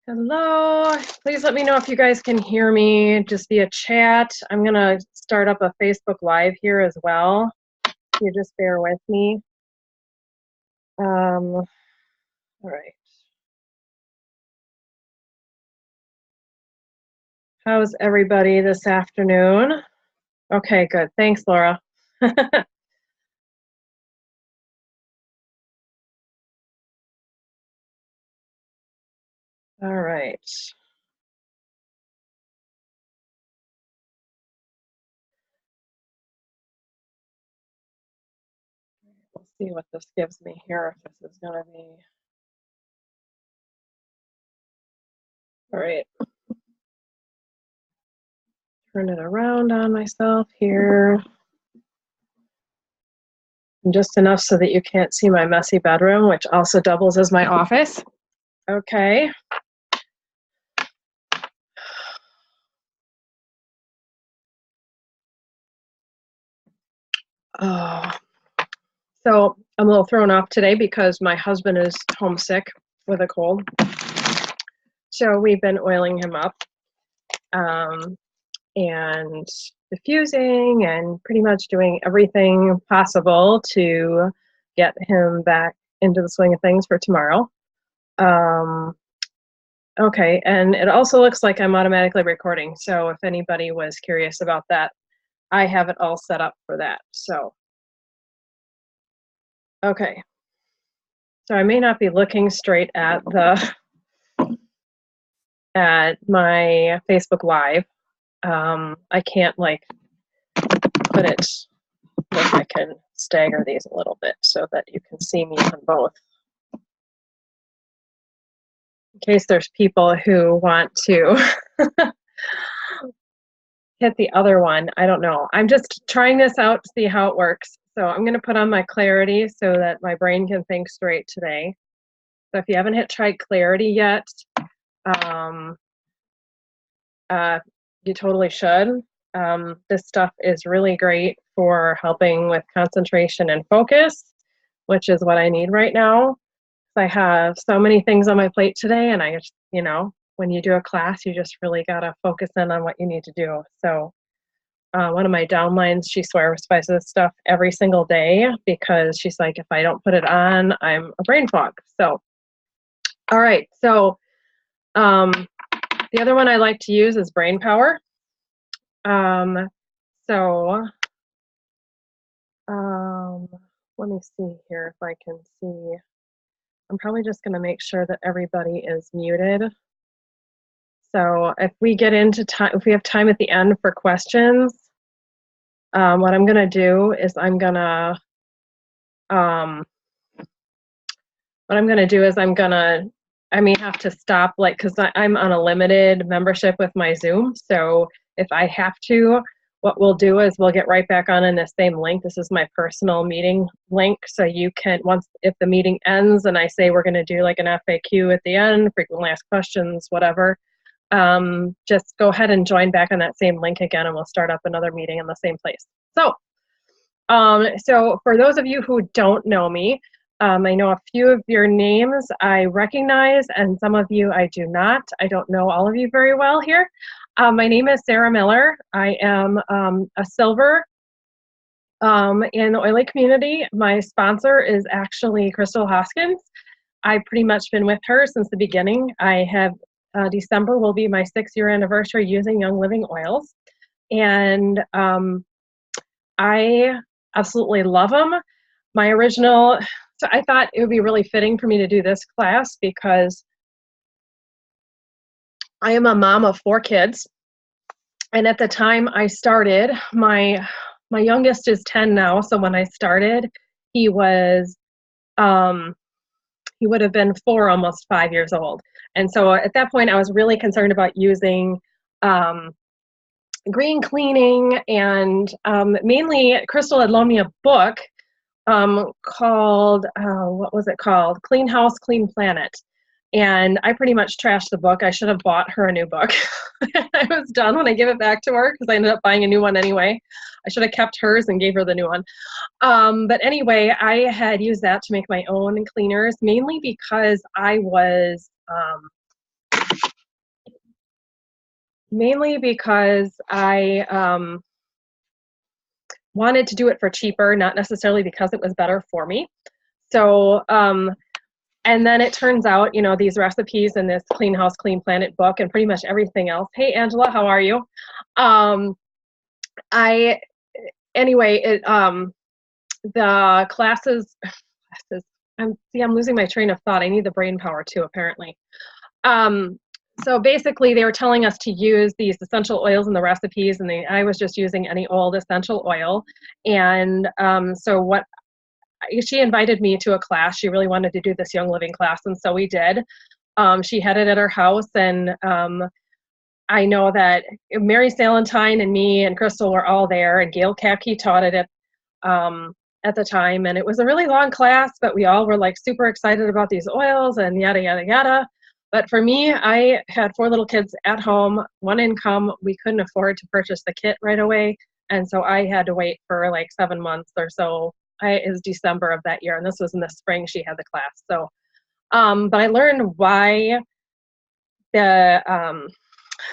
Hello, please let me know if you guys can hear me just via chat. I'm gonna start up a Facebook Live here as well. You just bear with me. All right. How's everybody this afternoon? Okay, good. Thanks, Laura. All right. We'll see what this gives me here, if this is gonna be. All right. Turn it around on myself here. Just enough so that you can't see my messy bedroom, which also doubles as my office. Okay. Oh. So I'm a little thrown off today because my husband is homesick with a cold. So we've been oiling him up and diffusing and pretty much doing everything possible to get him back into the swing of things for tomorrow. Okay, and it also looks like I'm automatically recording. So if anybody was curious about that, I have it all set up for that. So, okay. So I may not be looking straight at my Facebook Live. I can't like put it, if I can stagger these a little bit so that you can see me on both. In case there's people who want to hit the other one, I don't know. I'm just trying this out to see how it works. So I'm gonna put on my clarity so that my brain can think straight today. So if you haven't tried clarity yet, you totally should. This stuff is really great for helping with concentration and focus, which is what I need right now. I have so many things on my plate today, and I just, when you do a class, you just really gotta focus in on what you need to do. So one of my downlines, she swears by this stuff every single day because she's like, if I don't put it on, I'm a brain fog. So, all right. So the other one I like to use is Brain Power. Let me see here if I can see. I'm probably just going to make sure that everybody is muted. So if we get into time, if we have time at the end for questions, what I'm going to do is I may have to stop, like, because I'm on a limited membership with my Zoom. So if I have to, what we'll do is we'll get right back on in the same link. This is my personal meeting link. So you can, if the meeting ends and I say we're going to do like an FAQ at the end, frequently asked questions, whatever, just go ahead and join back on that same link again, and we'll start up another meeting in the same place. So, so for those of you who don't know me, I know a few of your names I recognize, and some of you I do not. I don't know all of you very well here. My name is Sarah Miller. I am a silver in the oily community. My sponsor is actually Crystal Hoskins. I've pretty much been with her since the beginning. I have, December will be my 6-year anniversary using Young Living oils. And I absolutely love them. My original, so I thought it would be really fitting for me to do this class because I am a mom of 4 kids. And at the time I started, my youngest is 10 now. So when I started, he was, he would have been 4, almost 5 years old. And so at that point I was really concerned about using green cleaning, and mainly Crystal had loaned me a book called, what was it called? Clean House, Clean Planet. And I pretty much trashed the book. I should have bought her a new book. I was done when I give it back to her because I ended up buying a new one anyway. I should have kept hers and gave her the new one. But anyway, I had used that to make my own cleaners, mainly because I was wanted to do it for cheaper, not necessarily because it was better for me. So, and then it turns out, you know, these recipes in this Clean House, Clean Planet book and pretty much everything else. Hey, Angela, how are you? The classes, I'm losing my train of thought. I need the brain power too, apparently. So basically they were telling us to use these essential oils in the recipes, and I was just using any old essential oil. And so she invited me to a class. She really wanted to do this Young Living class, and so we did. She had it at her house, and I know that Mary Salentine and me and Crystal were all there, and Gail Kapke taught it at the time, and it was a really long class, but we all were like super excited about these oils and yada, yada, yada. But for me, I had 4 little kids at home, 1 income. We couldn't afford to purchase the kit right away, and so I had to wait for like 7 months or so. It was December of that year, and this was in the spring she had the class. So, but I learned why the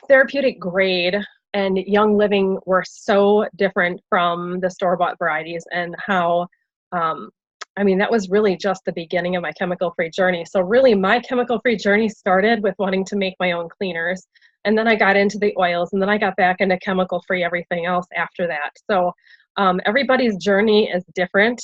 therapeutic grade and Young Living were so different from the store-bought varieties, and how, I mean, that was really just the beginning of my chemical-free journey. So really my chemical-free journey started with wanting to make my own cleaners, and then I got into the oils, and then I got back into chemical-free everything else after that. So everybody's journey is different,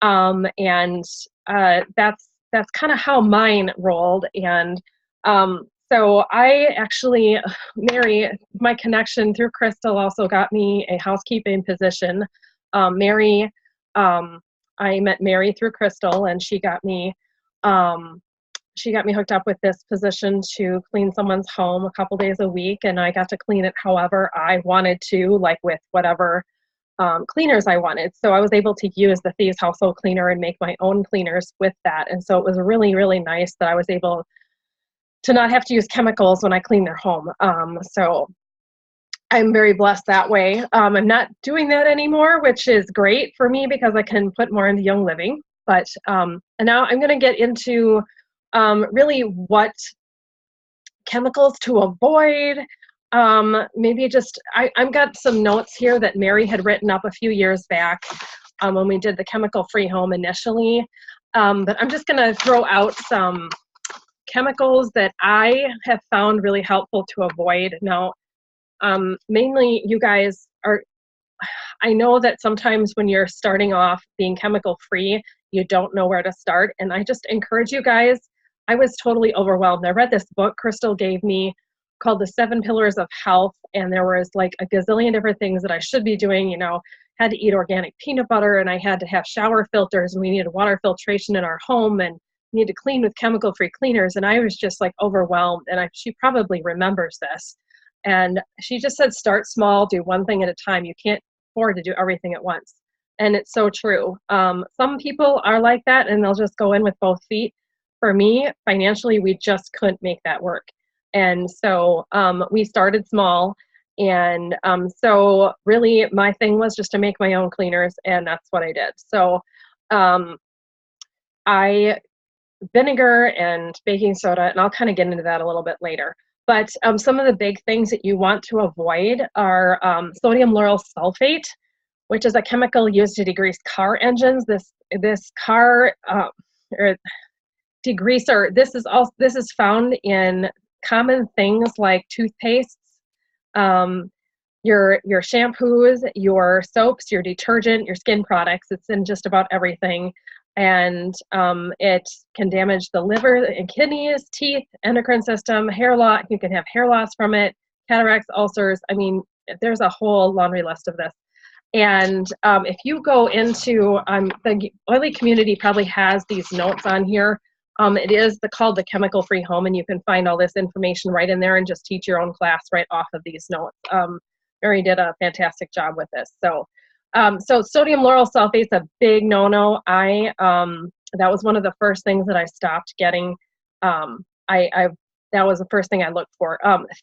and that's kind of how mine rolled. And so I actually, Mary, my connection through Crystal also got me a housekeeping position. I met Mary through Crystal, and she got me hooked up with this position to clean someone's home a couple days a week, and I got to clean it however I wanted to, like with whatever cleaners I wanted. So I was able to use the Thieves household cleaner and make my own cleaners with that. And so it was really, really nice that I was able to not have to use chemicals when I clean their home. So I'm very blessed that way. I'm not doing that anymore, which is great for me because I can put more into Young Living. But and now I'm going to get into really what chemicals to avoid. Maybe just, I've got some notes here that Mary had written up a few years back when we did the chemical-free home initially. But I'm just going to throw out some chemicals that I have found really helpful to avoid. Now, mainly you guys I know that sometimes when you're starting off being chemical free, you don't know where to start. And I just encourage you guys, I was totally overwhelmed. I read this book Crystal gave me called The 7 Pillars of Health. And there was like a gazillion different things that I should be doing, you know, had to eat organic peanut butter, and I had to have shower filters, and we needed water filtration in our home, and need to clean with chemical-free cleaners. And I was just like overwhelmed. And she probably remembers this. And she just said, start small, do one thing at a time. You can't afford to do everything at once. And it's so true. Some people are like that, and they'll just go in with both feet. For me, financially, we just couldn't make that work. And so we started small. And so really my thing was just to make my own cleaners, and that's what I did. So vinegar and baking soda, and I'll kind of get into that a little bit later. But some of the big things that you want to avoid are sodium lauryl sulfate, which is a chemical used to degrease car engines. This car degreaser, this is found in common things like toothpastes, your shampoos, your soaps, your detergent, your skin products. It's in just about everything. And it can damage the liver and kidneys, teeth, endocrine system, hair loss. You can have hair loss from it, cataracts, ulcers. I mean, there's a whole laundry list of this. And if you go into, the Oily Community probably has these notes on here. It is called the Chemical Free Home, and you can find all this information right in there and just teach your own class right off of these notes. Mary did a fantastic job with this. So sodium lauryl sulfate's a big no-no. That was one of the first things that I stopped getting. I that was the first thing I looked for.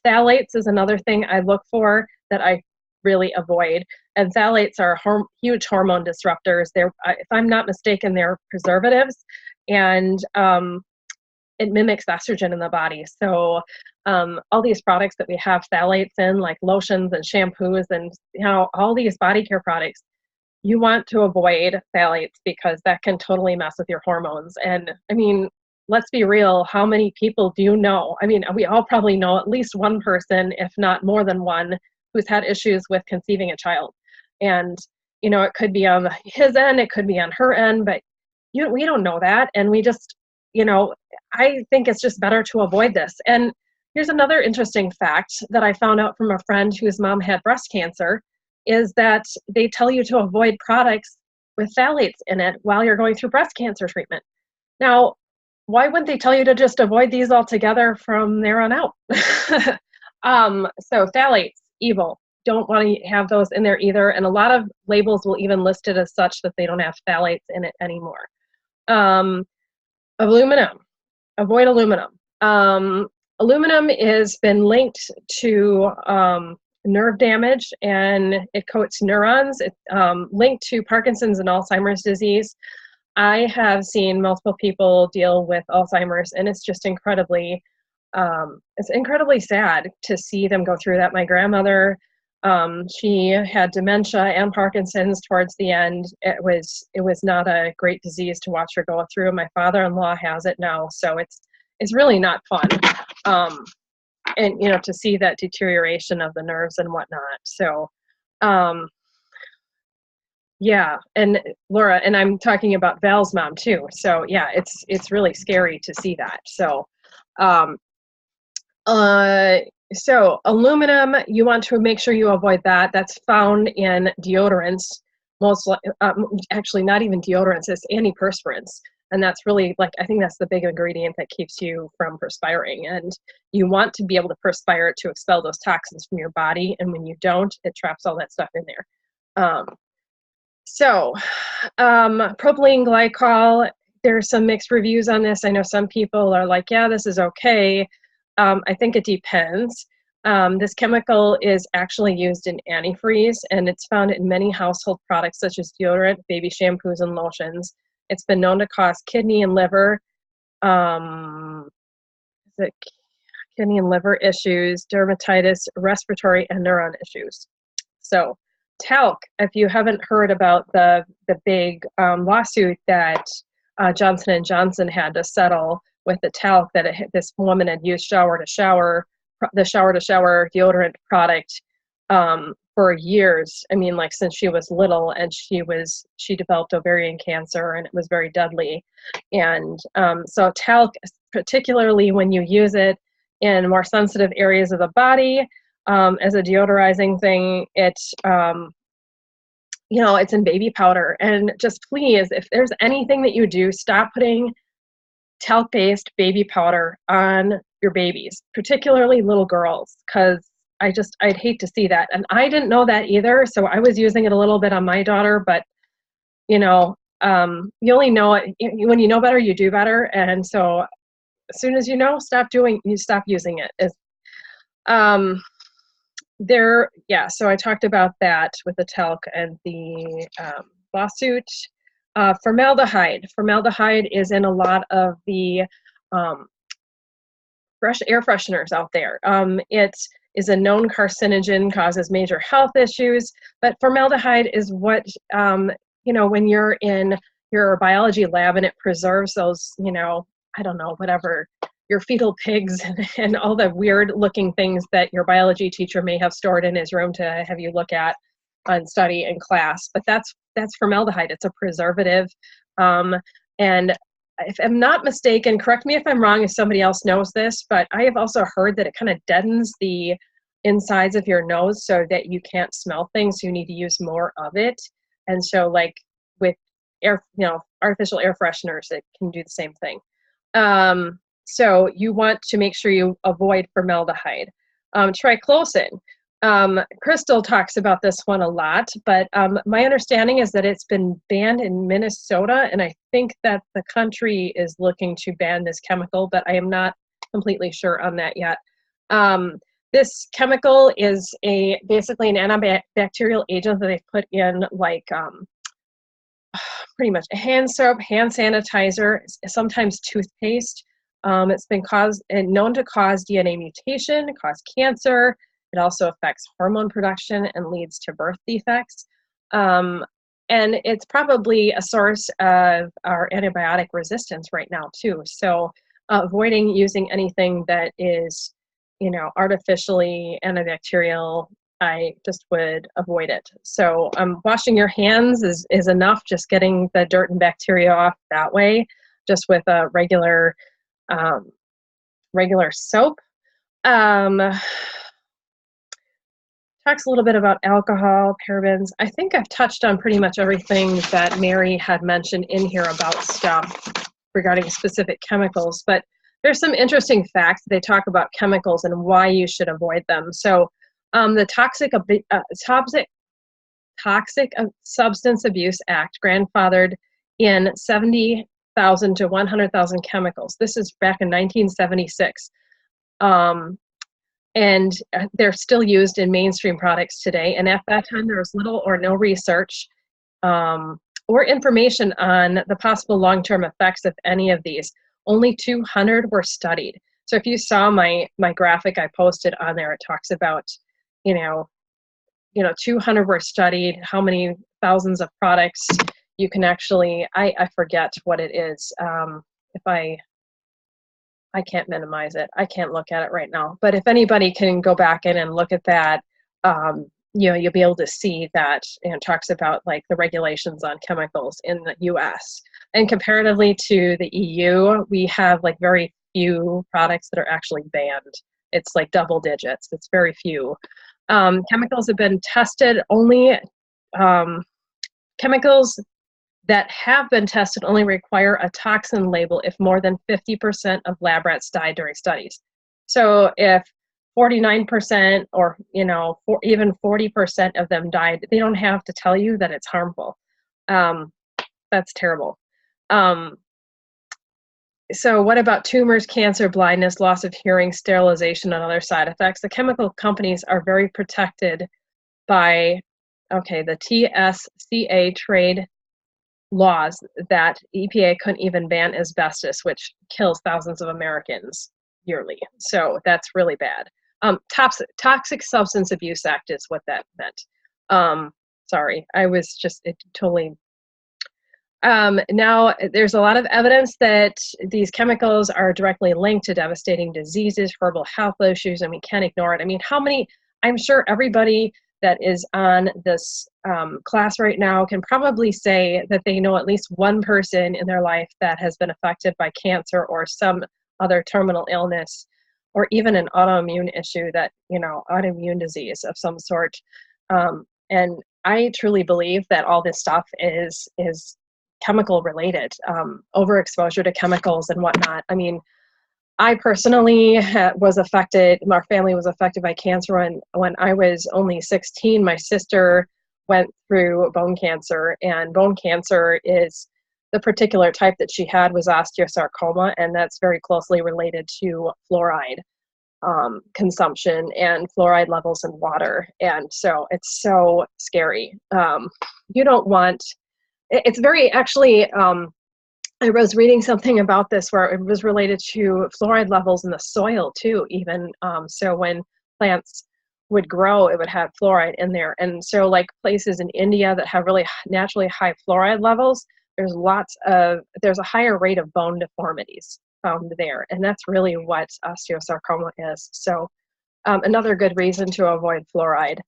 Phthalates is another thing I look for that I really avoid. And phthalates are huge hormone disruptors. They're, if I'm not mistaken, they're preservatives, and it mimics estrogen in the body. So all these products that we have phthalates in, like lotions and shampoos and all these body care products, you want to avoid phthalates because that can totally mess with your hormones. And I mean, let's be real, how many people do you know? I mean, we all probably know at least one person, if not more than one, who's had issues with conceiving a child. And, it could be on his end, it could be on her end, but we don't know that. And we just, I think it's just better to avoid this. And here's another interesting fact that I found out from a friend whose mom had breast cancer, is that they tell you to avoid products with phthalates in it while you're going through breast cancer treatment. Now, why wouldn't they tell you to just avoid these altogether from there on out? So phthalates, evil. Don't want to have those in there either. And a lot of labels will even list it as such that they don't have phthalates in it anymore. Aluminum. Avoid aluminum. Aluminum has been linked to nerve damage, and it coats neurons. It's linked to Parkinson's and Alzheimer's disease. I have seen multiple people deal with Alzheimer's, and it's just incredibly sad to see them go through that. My grandmother, she had dementia and Parkinson's towards the end. It was not a great disease to watch her go through. My father-in-law has it now, so it's really not fun. And to see that deterioration of the nerves and whatnot. So, yeah, and Laura, and I'm talking about Val's mom too. So yeah, it's really scary to see that. So, so aluminum, you want to make sure you avoid that. That's found in deodorants, actually not even deodorants, it's antiperspirants. And that's really, I think that's the big ingredient that keeps you from perspiring. And you want to be able to perspire to expel those toxins from your body. And when you don't, it traps all that stuff in there. Propylene glycol, there's some mixed reviews on this. I know some people are like, yeah, this is okay. I think it depends. This chemical is actually used in antifreeze, and it's found in many household products such as deodorant, baby shampoos, and lotions. It's been known to cause kidney and liver issues, dermatitis, respiratory, and neuron issues. So talc, if you haven't heard about the big lawsuit that Johnson & Johnson had to settle with the talc that this woman had used the shower to shower deodorant product for years. I mean, since she was little, and she developed ovarian cancer, and it was very deadly. And so talc, particularly when you use it in more sensitive areas of the body as a deodorizing thing, it's in baby powder. And just please, if there's anything that you do, stop putting talc-based baby powder on your babies, particularly little girls, because I'd hate to see that. And I didn't know that either, so I was using it a little bit on my daughter, but you only know it when you know better, you do better. And so as soon as you stop using it. So I talked about that with the talc and the lawsuit. Formaldehyde is in a lot of the air fresheners out there. It is a known carcinogen, causes major health issues, but formaldehyde is what, when you're in your biology lab and it preserves those, I don't know, whatever, your fetal pigs and all the weird looking things that your biology teacher may have stored in his room to have you look at and study in class. But that's formaldehyde. It's a preservative. And if I'm not mistaken, correct me if I'm wrong, if somebody else knows this, but I have also heard that it kind of deadens the insides of your nose so that you can't smell things. So you need to use more of it. And so with air, artificial air fresheners, it can do the same thing. So you want to make sure you avoid formaldehyde. Triclosan. Crystal talks about this one a lot, but my understanding is that it's been banned in Minnesota, and I think that the country is looking to ban this chemical, but I am not completely sure on that yet. This chemical is basically an antibacterial agent that they've put in, like, pretty much a hand soap, hand sanitizer, sometimes toothpaste. It's been known to cause DNA mutation, cause cancer. It also affects hormone production and leads to birth defects. And it's probably a source of our antibiotic resistance right now too. So avoiding using anything that is, artificially antibacterial, I just would avoid it. So washing your hands is enough, just getting the dirt and bacteria off that way, just with a regular soap. Talks a little bit about alcohol, parabens. I think I've touched on pretty much everything that Mary had mentioned in here about stuff regarding specific chemicals, but there's some interesting facts. They talk about chemicals and why you should avoid them. So the Toxic Substance Abuse Act grandfathered in 70,000 to 100,000 chemicals. This is back in 1976. And they're still used in mainstream products today. And at that time, there was little or no research or information on the possible long-term effects of any of these. Only 200 were studied. So if you saw my graphic I posted on there, it talks about, 200 were studied, how many thousands of products you can actually, I forget what it is. If I can't minimize it. I can't look at it right now. But if anybody can go back in and look at that, you'll be able to see that, it talks about like the regulations on chemicals in the US. And comparatively to the EU, we have like very few products that are actually banned. It's like double digits. It's very few. Chemicals have been tested only, chemicals that have been tested only require a toxin label if more than 50% of lab rats die during studies. So if 49% or even 40% of them died, they don't have to tell you that it's harmful. That's terrible. So what about tumors, cancer, blindness, loss of hearing, sterilization, and other side effects? The chemical companies are very protected by, the TSCA trade laws that EPA couldn't even ban asbestos, which kills thousands of Americans yearly. So that's really bad. Toxic Substance Abuse Act is what that meant. Sorry, I was just totally. Now, there's a lot of evidence that these chemicals are directly linked to devastating diseases, horrible health issues, and we can't ignore it. I mean, I'm sure everybody that is on this class right now can probably say that they know at least one person in their life that has been affected by cancer or some other terminal illness, or even an autoimmune issue autoimmune disease of some sort. And I truly believe that all this stuff is chemical related, overexposure to chemicals and whatnot. I mean, I personally was affected, my family was affected by cancer when I was only 16. My sister went through bone cancer, and bone cancer is the particular type that she had was osteosarcoma, and that's very closely related to fluoride consumption and fluoride levels in water. And so it's so scary. You don't want, it's very actually, I was reading something about this where it was related to fluoride levels in the soil too, even. So when plants would grow, it would have fluoride in there. And so like places in India that have really naturally high fluoride levels, there's a higher rate of bone deformities found there. And that's really what osteosarcoma is. So another good reason to avoid fluoride.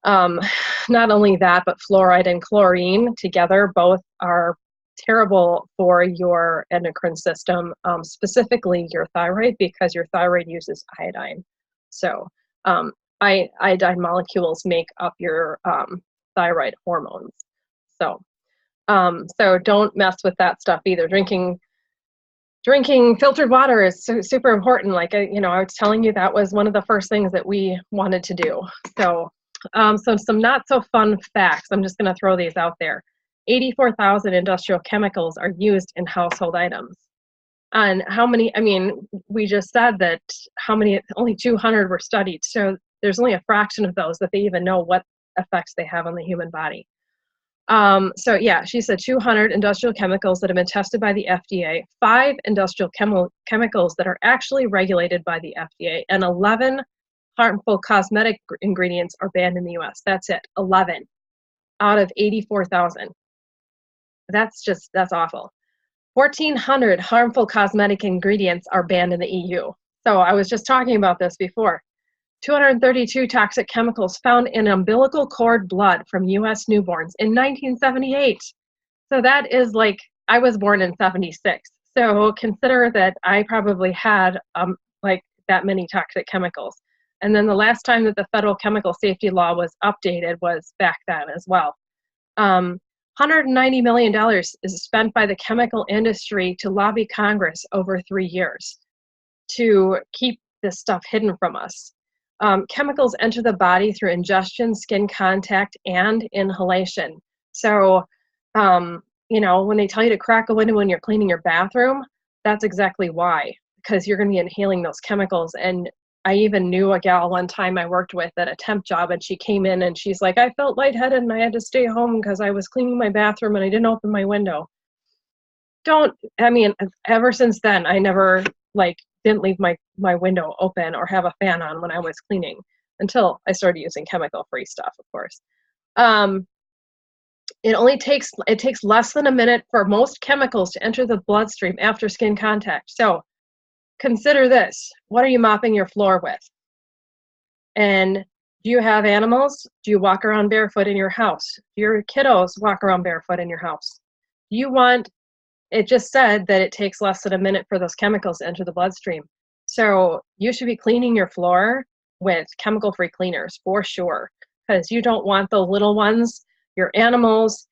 Not only that, but fluoride and chlorine together both are terrible for your endocrine system, specifically your thyroid, because your thyroid uses iodine. So iodine molecules make up your thyroid hormones. So don't mess with that stuff either. Drinking filtered water is super important. Like I was telling you, that was one of the first things that we wanted to do. So some not so fun facts. I'm just going to throw these out there. 84,000 industrial chemicals are used in household items. on how many, I mean, we just said that how many, only 200 were studied. So there's only a fraction of those that they even know what effects they have on the human body. So yeah, she said 200 industrial chemicals that have been tested by the FDA, 5 industrial chemicals that are actually regulated by the FDA, and 11 harmful cosmetic ingredients are banned in the US. That's it, 11 out of 84,000. That's awful. 1,400 harmful cosmetic ingredients are banned in the EU. So I was just talking about this before. 232 toxic chemicals found in umbilical cord blood from US newborns in 1978. So that is like, I was born in 76. So consider that I probably had like that many toxic chemicals. And then the last time that the federal chemical safety law was updated was back then as well. $190 million is spent by the chemical industry to lobby Congress over 3 years to keep this stuff hidden from us. Chemicals enter the body through ingestion, skin contact, and inhalation. So, you know, when they tell you to crack a window when you're cleaning your bathroom, that's exactly why, because you're going to be inhaling those chemicals. And I even knew a gal one time I worked with at a temp job, and she came in and she's like, I felt lightheaded and I had to stay home because I was cleaning my bathroom and I didn't open my window. Ever since then, I never didn't leave my window open or have a fan on when I was cleaning until I started using chemical-free stuff, of course. It takes less than a minute for most chemicals to enter the bloodstream after skin contact. So consider this. What are you mopping your floor with? And do you have animals? Do you walk around barefoot in your house? Do your kiddos walk around barefoot in your house? It just said that it takes less than a minute for those chemicals to enter the bloodstream. So you should be cleaning your floor with chemical-free cleaners for sure, because you don't want the little ones, your animals,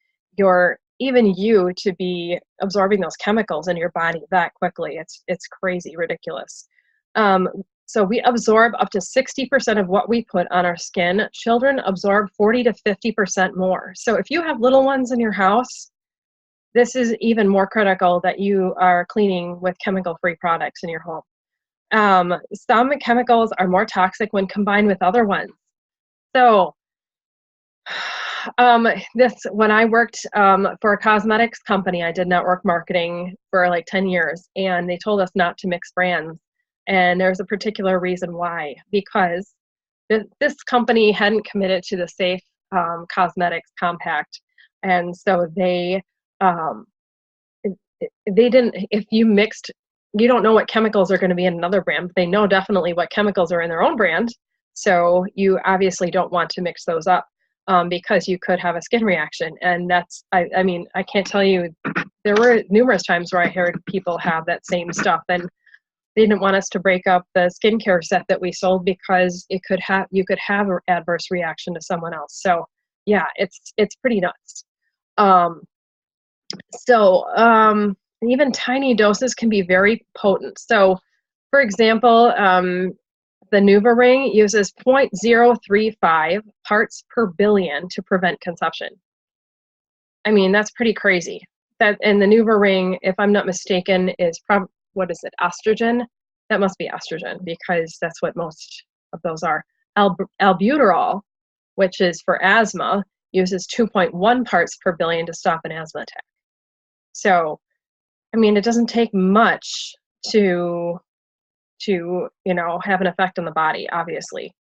even you to be absorbing those chemicals in your body that quickly. It's crazy, ridiculous. So we absorb up to 60% of what we put on our skin. Children absorb 40 to 50% more. So if you have little ones in your house, this is even more critical that you are cleaning with chemical-free products in your home. Some chemicals are more toxic when combined with other ones. So when I worked for a cosmetics company, I did network marketing for like 10 years, and they told us not to mix brands. And there's a particular reason why, because this company hadn't committed to the Safe Cosmetics Compact. And so they didn't, if you mixed, you don't know what chemicals are going to be in another brand, but they know definitely what chemicals are in their own brand. So you obviously don't want to mix those up because you could have a skin reaction. And that's, I mean, I can't tell you, there were numerous times where I heard people have that same stuff, and they didn't want us to break up the skincare set that we sold because you could have an adverse reaction to someone else. So yeah, it's pretty nuts. Even tiny doses can be very potent. So, for example, the NuvaRing uses 0.035 parts per billion to prevent conception. I mean, that's pretty crazy. And the NuvaRing, if I'm not mistaken, is what is it, estrogen? That must be estrogen, because that's what most of those are. Albuterol, which is for asthma, uses 2.1 parts per billion to stop an asthma attack. So, I mean, it doesn't take much to have an effect on the body, obviously.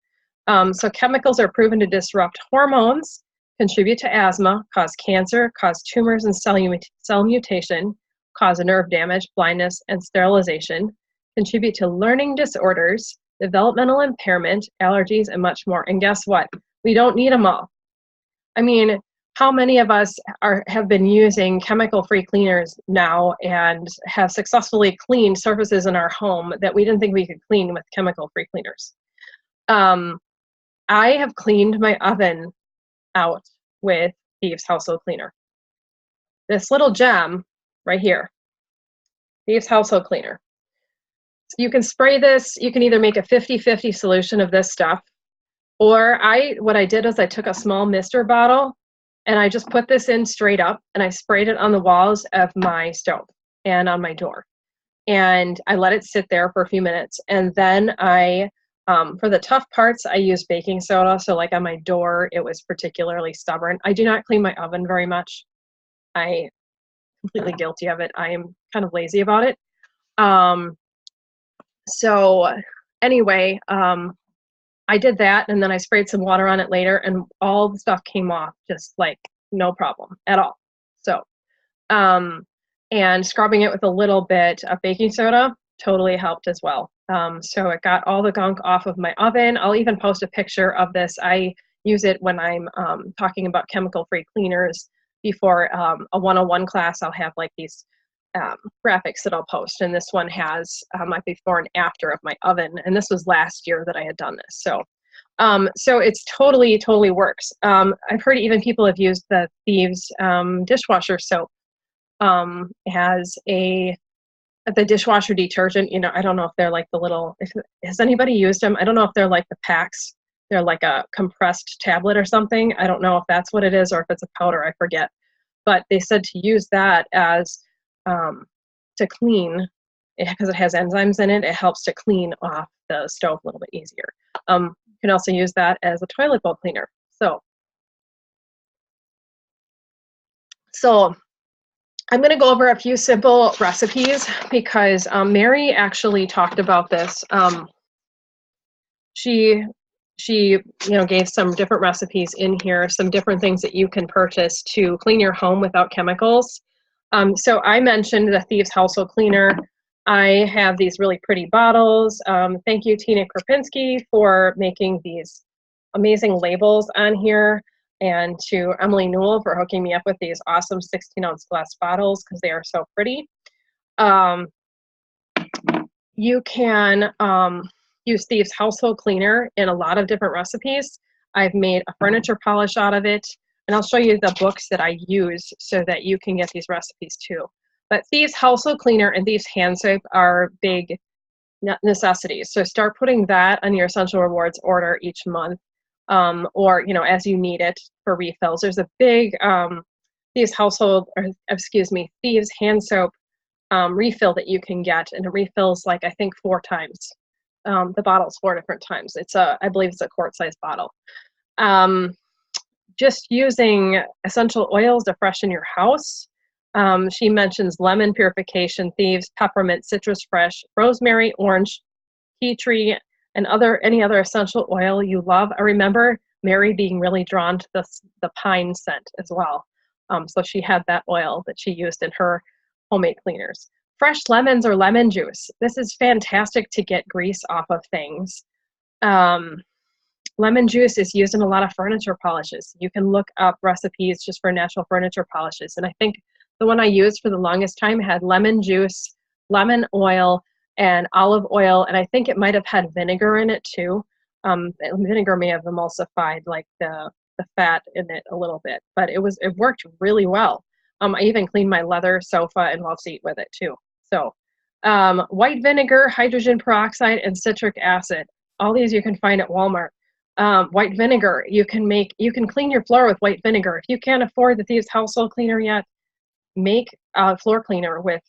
So chemicals are proven to disrupt hormones, contribute to asthma, cause cancer, cause tumors and cell mutation, cause nerve damage, blindness, and sterilization, contribute to learning disorders, developmental impairment, allergies, and much more. And guess what? We don't need them all. I mean, how many of us have been using chemical-free cleaners now and have successfully cleaned surfaces in our home that we didn't think we could clean with chemical-free cleaners? I have cleaned my oven out with Thieves Household Cleaner. This little gem right here, Thieves Household Cleaner. So you can spray this. You can either make a 50-50 solution of this stuff, or what I did is I took a small mister bottle and I just put this in straight up, and I sprayed it on the walls of my stove and on my door. and I let it sit there for a few minutes. And then for the tough parts, I use baking soda. So like on my door, it was particularly stubborn. I do not clean my oven very much. I completely guilty of it. I am kind of lazy about it. So anyway, I did that, and then I sprayed some water on it later, and all the stuff came off just like no problem at all. So, and scrubbing it with a little bit of baking soda totally helped as well. So it got all the gunk off of my oven. I'll even post a picture of this. I use it when I'm talking about chemical-free cleaners. Before a 101 class, I'll have like these graphics that I'll post, and this one has my before and after of my oven, and this was last year that I had done this. So so it's totally works. I've heard even people have used the Thieves dishwasher soap. Has the dishwasher detergent, you know, I don't know if they're like the little, has anybody used them? I don't know if they're like the packs. They're like a compressed tablet or something. I don't know if that's what it is or if it's a powder, I forget. But they said to use that as to clean, because it has enzymes in it, it helps to clean off the stove a little bit easier. You can also use that as a toilet bowl cleaner. So I'm going to go over a few simple recipes because Mary actually talked about this. She gave some different recipes in here, some different things that you can purchase to clean your home without chemicals. So I mentioned the Thieves Household Cleaner. I have these really pretty bottles. Thank you, Tina Krupinski, for making these amazing labels on here, and to Emily Newell for hooking me up with these awesome 16-ounce glass bottles because they are so pretty. You can use Thieves Household Cleaner in a lot of different recipes. I've made a furniture polish out of it, and I'll show you the books that I use so that you can get these recipes too. But Thieves Household Cleaner and Thieves Hand Soap are big necessities. So start putting that on your Essential Rewards order each month, or as you need it for refills. There's a big Thieves Hand Soap refill that you can get, and it refills like I think 4 times. The bottle's 4 different times. I believe it's a quart-sized bottle. Just using essential oils to freshen your house. She mentions lemon purification, Thieves, peppermint, citrus fresh, rosemary, orange, tea tree, and any other essential oil you love. I remember Mary being really drawn to the pine scent as well. So she had that oil that she used in her homemade cleaners. Fresh lemons or lemon juice. This is fantastic to get grease off of things. Lemon juice is used in a lot of furniture polishes. You can look up recipes just for natural furniture polishes. And I think the one I used for the longest time had lemon juice, lemon oil, and olive oil. And I think it might have had vinegar in it too. Vinegar may have emulsified like the fat in it a little bit, but it worked really well. I even cleaned my leather sofa and love seat with it too. So white vinegar, hydrogen peroxide, and citric acid. All these you can find at Walmart. White vinegar, you can clean your floor with white vinegar. If you can't afford the Thieves Household Cleaner yet, make a floor cleaner with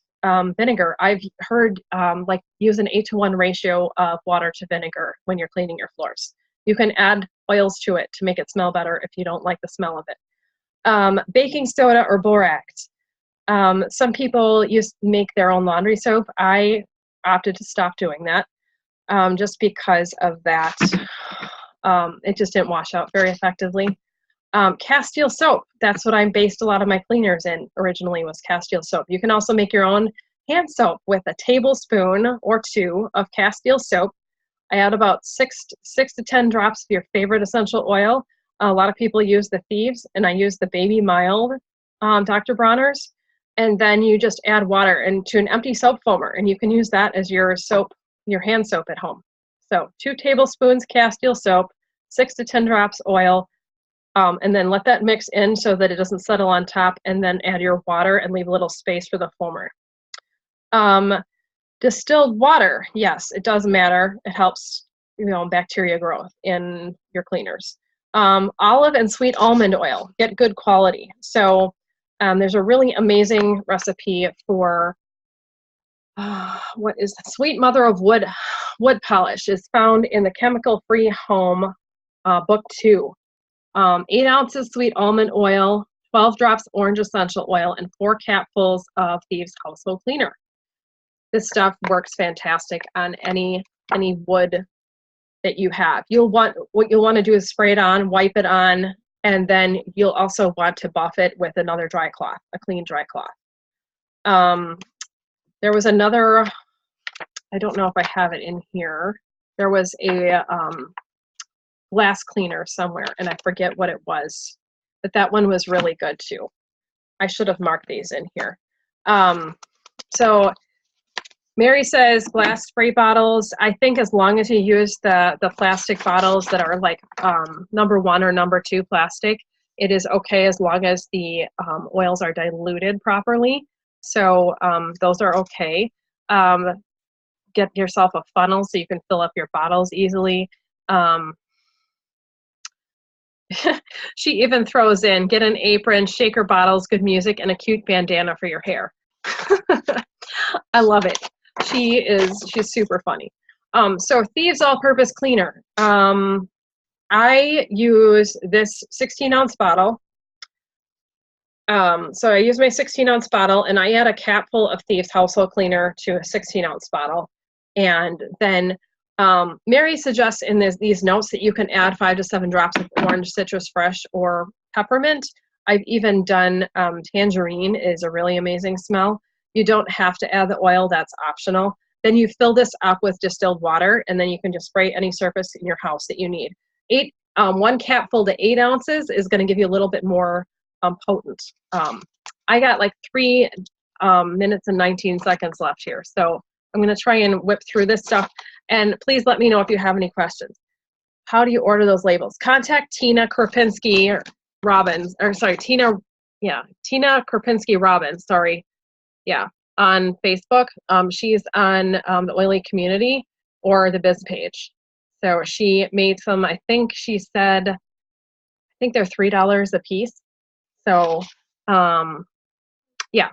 vinegar. I've heard like use an 8-to-1 ratio of water to vinegar when you're cleaning your floors. You can add oils to it to make it smell better if you don't like the smell of it. Baking soda or borax. Some people make their own laundry soap. I opted to stop doing that just because of that. It just didn't wash out very effectively. Castile soap, that's what I based a lot of my cleaners in originally, was Castile soap. You can also make your own hand soap with a tablespoon or 2 of Castile soap. I add about 6 to 10 drops of your favorite essential oil. A lot of people use the Thieves, and I use the Baby Mild Dr. Bronner's. And then you just add water into an empty soap foamer, and you can use that as your hand soap at home. So 2 tablespoons Castile soap, 6 to 10 drops oil, and then let that mix in so that it doesn't settle on top, and then add your water and leave a little space for the foamer. Distilled water, yes, it does matter. It helps, bacteria growth in your cleaners. Olive and sweet almond oil, get good quality. So there's a really amazing recipe for what is the Sweet Mother of Wood Polish is found in the Chemical Free Home book 2. 8 ounces sweet almond oil, 12 drops orange essential oil, and 4 capfuls of Thieves Household Cleaner. This stuff works fantastic on any wood that you have. What you'll want to do is spray it on, wipe it on, and then you'll also want to buff it with another dry cloth, a clean dry cloth. There was another, I don't know if I have it in here. There was a glass cleaner somewhere, and I forget what it was, but that one was really good too. I should have marked these in here. So Mary says glass spray bottles. I think as long as you use the plastic bottles that are like number 1 or number 2 plastic, it is okay as long as the oils are diluted properly. So those are okay. Get yourself a funnel so you can fill up your bottles easily. She even throws in, get an apron, shaker bottles, good music, and a cute bandana for your hair. I love it. She's super funny. So Thieves All-Purpose Cleaner. I use this 16-ounce bottle. So I use my 16-ounce bottle, and I add a capful of Thieves Household Cleaner to a 16-ounce bottle. And then Mary suggests in these notes that you can add 5 to 7 drops of orange, citrus fresh, or peppermint. I've even done tangerine is a really amazing smell. You don't have to add the oil, that's optional. Then you fill this up with distilled water, and then you can just spray any surface in your house that you need. 1 capful to 8 ounces is going to give you a little bit more potent. I got like 3 minutes and 19 seconds left here, so I'm going to try and whip through this stuff. And please let me know if you have any questions. How do you order those labels? Contact Tina Kropinski Robbins, or sorry, Tina Kropinski Robbins, sorry. Yeah, on Facebook. She's on the Oily Community or the Biz page. So she made some, I think she said, I think they're $3 a piece. So, yeah.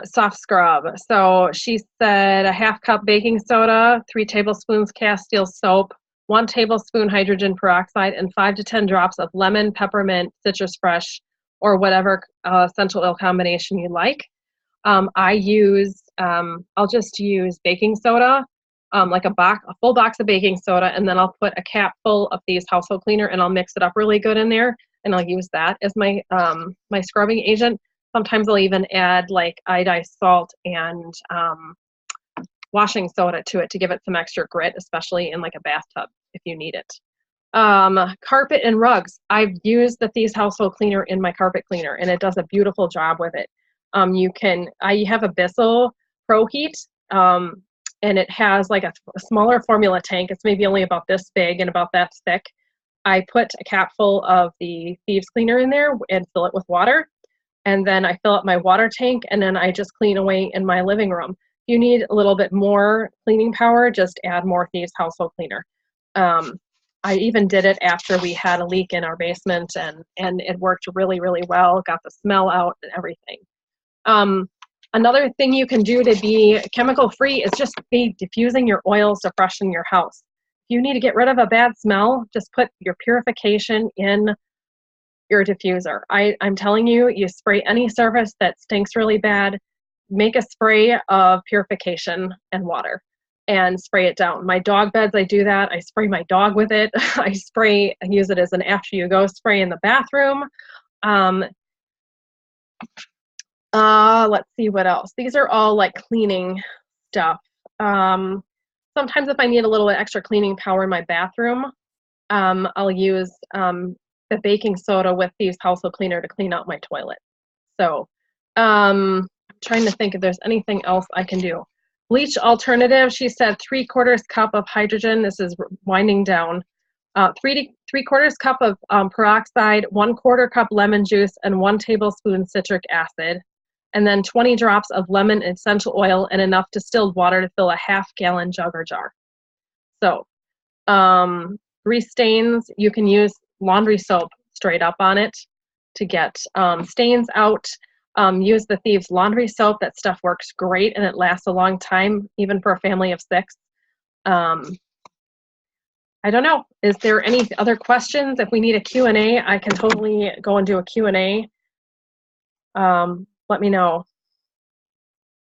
Soft scrub. So she said a 1/2 cup baking soda, 3 tablespoons Castile soap, 1 tablespoon hydrogen peroxide, and 5 to 10 drops of lemon, peppermint, citrus fresh, or whatever essential oil combination you like. I'll just use baking soda, like a full box of baking soda, and then I'll put a capful of Thieves Household Cleaner, and I'll mix it up really good in there, and I'll use that as my my scrubbing agent. Sometimes I'll even add like iodized salt and washing soda to it to give it some extra grit, especially in like a bathtub if you need it. Carpet and rugs. I've used the Thieves Household Cleaner in my carpet cleaner, and it does a beautiful job with it. I have a Bissell Pro Heat, and it has like a smaller formula tank. It's maybe only about this big and about that thick. I put a capful of the Thieves Cleaner in there and fill it with water. And then I fill up my water tank, and then I just clean away in my living room. If you need a little bit more cleaning power, just add more Thieves Household Cleaner. I even did it after we had a leak in our basement, and it worked really, really well, got the smell out and everything. Another thing you can do to be chemical free is just be diffusing your oils to freshen your house. If you need to get rid of a bad smell, just put your purification in your diffuser. I'm telling you, you spray any surface that stinks really bad, make a spray of purification and water and spray it down. My dog beds, I do that. I spray my dog with it. I use it as an after you go spray in the bathroom. Let's see what else. These are all like cleaning stuff. Sometimes if I need a little extra cleaning power in my bathroom, I'll use the baking soda with Thieves Household Cleaner to clean out my toilet. So I'm trying to think if there's anything else I can do. Bleach alternative, she said 3/4 cup of hydrogen. This is winding down. 3/4 cup of peroxide, 1/4 cup lemon juice, and 1 tablespoon citric acid. And then 20 drops of lemon essential oil and enough distilled water to fill a 1/2 gallon jug or jar. So grease stains, you can use laundry soap straight up on it to get stains out. Use the Thieves laundry soap. That stuff works great and it lasts a long time, even for a family of 6. I don't know. Is there any other questions? If we need a Q&A, I can totally go and do a Q&A. Let me know.